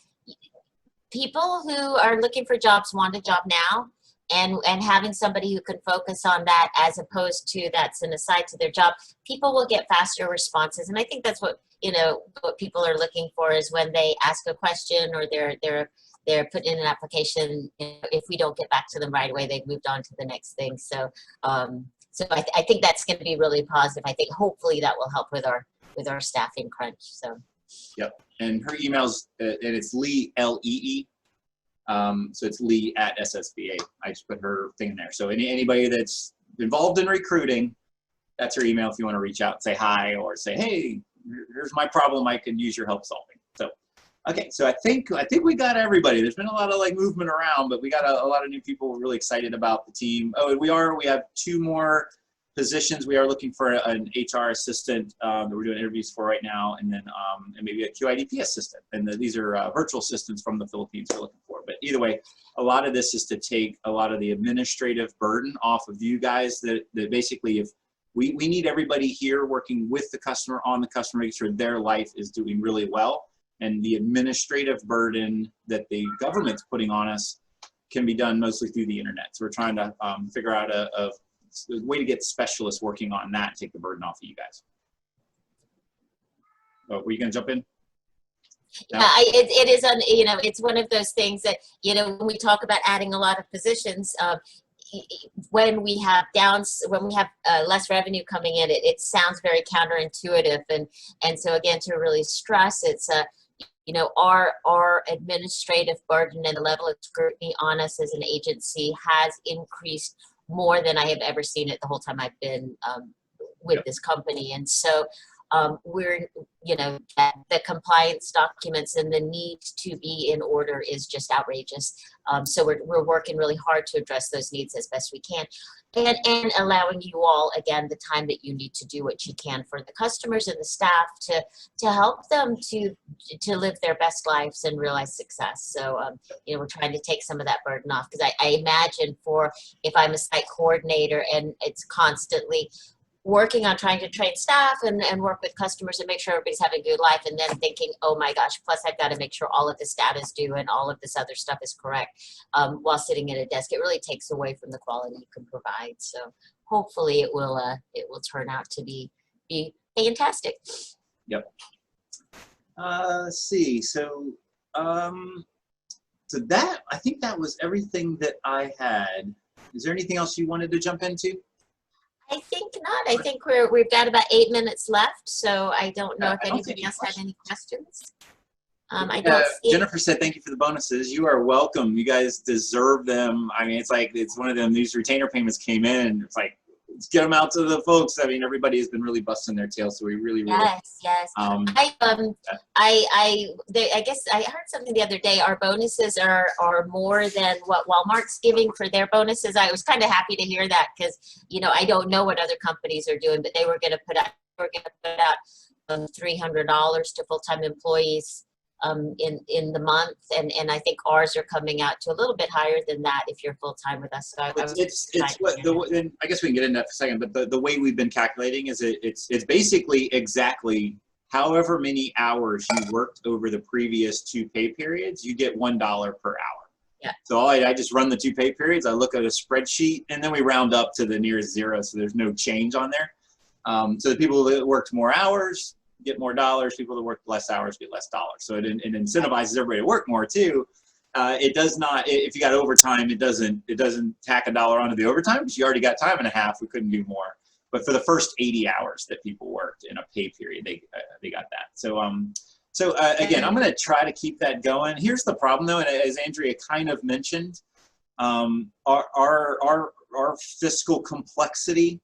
who are looking for jobs want a job now, and having somebody who can focus on that as opposed to that's an aside to their job, people will get faster responses. And I think that's what, you know, what people are looking for is when they ask a question or they're putting in an application, you know, if we don't get back to them right away, they've moved on to the next thing. So, so I think that's going to be really positive. I think hopefully that will help with our staffing crunch. So. Yep, and her email's, and it's Lee, L-E-E. So it's Lee at SSVA. I just put her thing in there. So anybody that's involved in recruiting, that's her email if you want to reach out and say hi or say, hey, here's my problem, I could use your help solving. So, okay, so I think we got everybody. There's been a lot of like movement around, but we got a lot of new people really excited about the team. Oh, and we have 2 more positions. We are looking for an HR assistant that we're doing interviews for right now, and then and maybe a QIDP assistant. And these are virtual assistants from the Philippines we're looking for. But either way, a lot of this is to take a lot of the administrative burden off of you guys. That basically, we need everybody here working with the customer, on the customer, making sure their life is doing really well. And the administrative burden that the government's putting on us can be done mostly through the internet. So we're trying to figure out a way to get specialists working on that and take the burden off of you guys. Oh, were you gonna jump in? No? Yeah, it is, you know, it's one of those things that, you know, when we talk about adding a lot of positions, when we have less revenue coming in, it sounds very counterintuitive, and so again, to really stress, it's you know, our administrative burden and the level of scrutiny on us as an agency has increased more than I have ever seen it the whole time I've been with this company. And so we're, you know, the compliance documents and the need to be in order is just outrageous. So we're working really hard to address those needs as best we can, and allowing you all, again, the time that you need to do what you can for the customers and the staff to help them to live their best lives and realize success. So, you know, we're trying to take some of that burden off, because I imagine if I'm a site coordinator and it's constantly working on trying to train staff and work with customers and make sure everybody's having a good life, and then thinking, oh my gosh, plus I've got to make sure all of this data is due and all of this other stuff is correct while sitting at a desk, it really takes away from the quality you can provide. So hopefully it will turn out to be fantastic. Yep. Let's see. So so that, I think that was everything that I had. Is there anything else you wanted to jump into? I think not. I think we've got about 8 minutes left, so I don't know if anybody else had any questions. I don't see. Jennifer said, thank you for the bonuses. You are welcome. You guys deserve them. I mean, it's one of them, these retainer payments came in. It's like, let's get them out to the folks. I mean, everybody has been really busting their tails, so we really. Yes. I guess I heard something the other day. Our bonuses are more than what Walmart's giving for their bonuses. I was kind of happy to hear that, because, you know, I don't know what other companies are doing, but they were going to put out $300 to full-time employees in the month, and I think ours are coming out to a little bit higher than that if you're full-time with us. So and I guess we can get into that for a second, but the way we've been calculating is it's basically exactly however many hours you worked over the previous 2 pay periods, you get $1 per hour. Yeah. So I just run the 2 pay periods, I look at a spreadsheet, and then we round up to the nearest zero, so there's no change on there. So the people that worked more hours get more dollars, people that work less hours get less dollars. So it incentivizes everybody to work more too. It does not, if you got overtime, it doesn't tack $1 onto the overtime, because you already got time and a half, we couldn't do more. But for the first 80 hours that people worked in a pay period, they got that. So again, I'm gonna try to keep that going. Here's the problem though, and as Andrea kind of mentioned, our fiscal complexity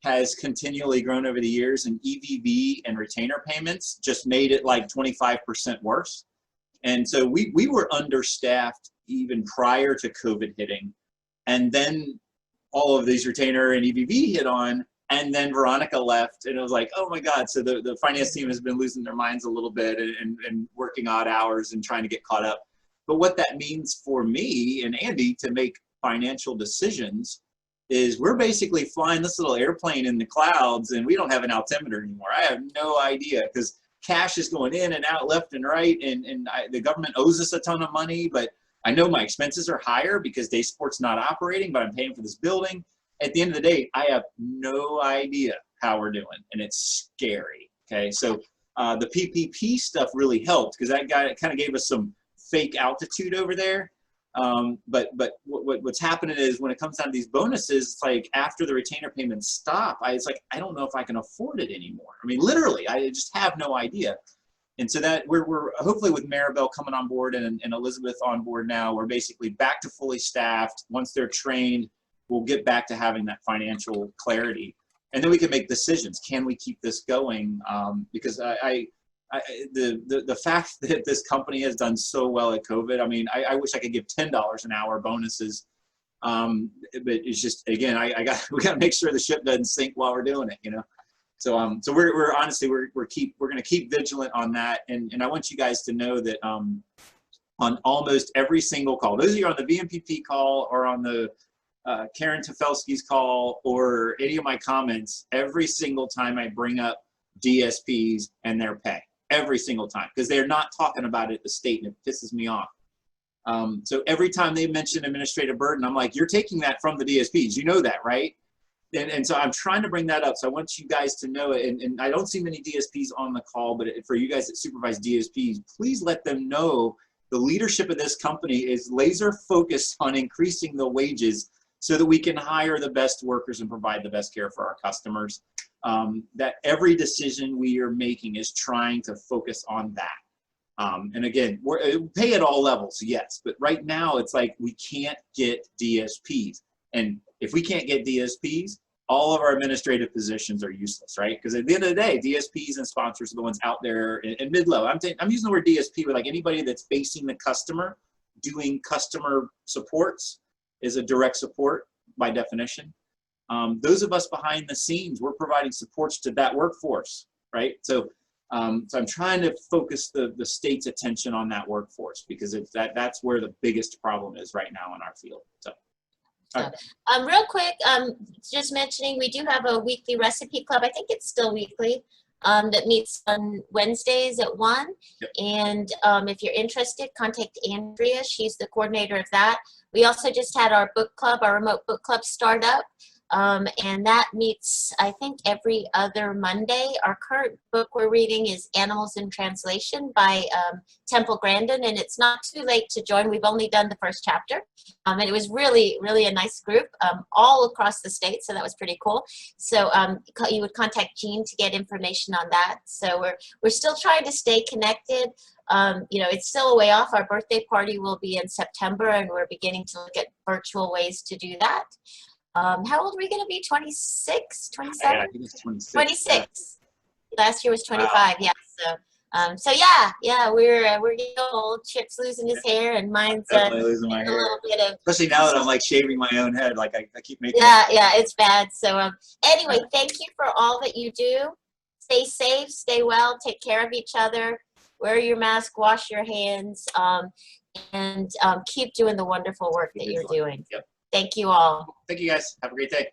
has continually grown over the years, and EVV and retainer payments just made it like 25% worse. And so we were understaffed even prior to COVID hitting. And then all of these retainer and EVV hit on, and then Veronica left, and it was like, oh my God. So the finance team has been losing their minds a little bit and working odd hours and trying to get caught up. But what that means for me and Andy to make financial decisions is we're basically flying this little airplane in the clouds, and we don't have an altimeter anymore. I have no idea, because cash is going in and out left and right, and the government owes us a ton of money, but I know my expenses are higher because Day Sport's not operating, but I'm paying for this building. At the end of the day, I have no idea how we're doing, and it's scary, okay? So the PPP stuff really helped, because that kind of gave us some fake altitude over there. But what's happening is, when it comes down to these bonuses, it's like after the retainer payments stop, it's like, I don't know if I can afford it anymore. I mean, literally, I just have no idea. And so that we're hopefully, with Maribel coming on board and Elizabeth on board now, we're basically back to fully staffed. Once they're trained, we'll get back to having that financial clarity, and then we can make decisions. Can we keep this going? Because the fact that this company has done so well at COVID, I mean, I wish I could give $10 an hour bonuses, but it's just, again, we got to make sure the ship doesn't sink while we're doing it, you know. So we're honestly we're going to keep vigilant on that, and I want you guys to know that on almost every single call, those of you on the VMPP call or on the Karen Tefelsky's call or any of my comments, every single time I bring up DSPs and their pay, every single time, because they're not talking about it at the state, and it pisses me off. So every time they mention administrative burden, I'm like, you're taking that from the DSPs. You know that, right? And so I'm trying to bring that up. So I want you guys to know it. And I don't see many DSPs on the call, but for you guys that supervise DSPs, please let them know the leadership of this company is laser focused on increasing the wages so that we can hire the best workers and provide the best care for our customers. That every decision we are making is trying to focus on that. And again, pay at all levels, yes, but right now it's like we can't get DSPs. And if we can't get DSPs, all of our administrative positions are useless, right? Because at the end of the day, DSPs and sponsors are the ones out there in mid-level. I'm using the word DSP, but like anybody that's facing the customer, doing customer supports is a direct support by definition. Those of us behind the scenes, we're providing supports to that workforce, right? So I'm trying to focus the state's attention on that workforce because that's where the biggest problem is right now in our field. So. Real quick, just mentioning, we do have a weekly recipe club. I think it's still weekly, that meets on Wednesdays at 1. Yep. And if you're interested, contact Andrea. She's the coordinator of that. We also just had our book club, our remote book club start up. And that meets, I think, every other Monday. Our current book we're reading is Animals in Translation by Temple Grandin, and it's not too late to join. We've only done the first chapter, and it was really, really a nice group all across the state, so that was pretty cool. So you would contact Jean to get information on that. So we're still trying to stay connected. You know, it's still a way off. Our birthday party will be in September, and we're beginning to look at virtual ways to do that. How old are we going to be? 26, 27? Yeah, I think it's 26. 26. Yeah. Last year was 25. Wow. Yeah. So yeah, we're getting old. Chip's losing his hair, and mine's definitely losing my hair. A little bit of. Especially now that I'm like shaving my own head, like I keep making. Yeah, it's bad. So anyway, thank you for all that you do. Stay safe, stay well, take care of each other. Wear your mask, wash your hands, and keep doing the wonderful work that you're doing. Yep. Thank you all. Thank you guys. Have a great day.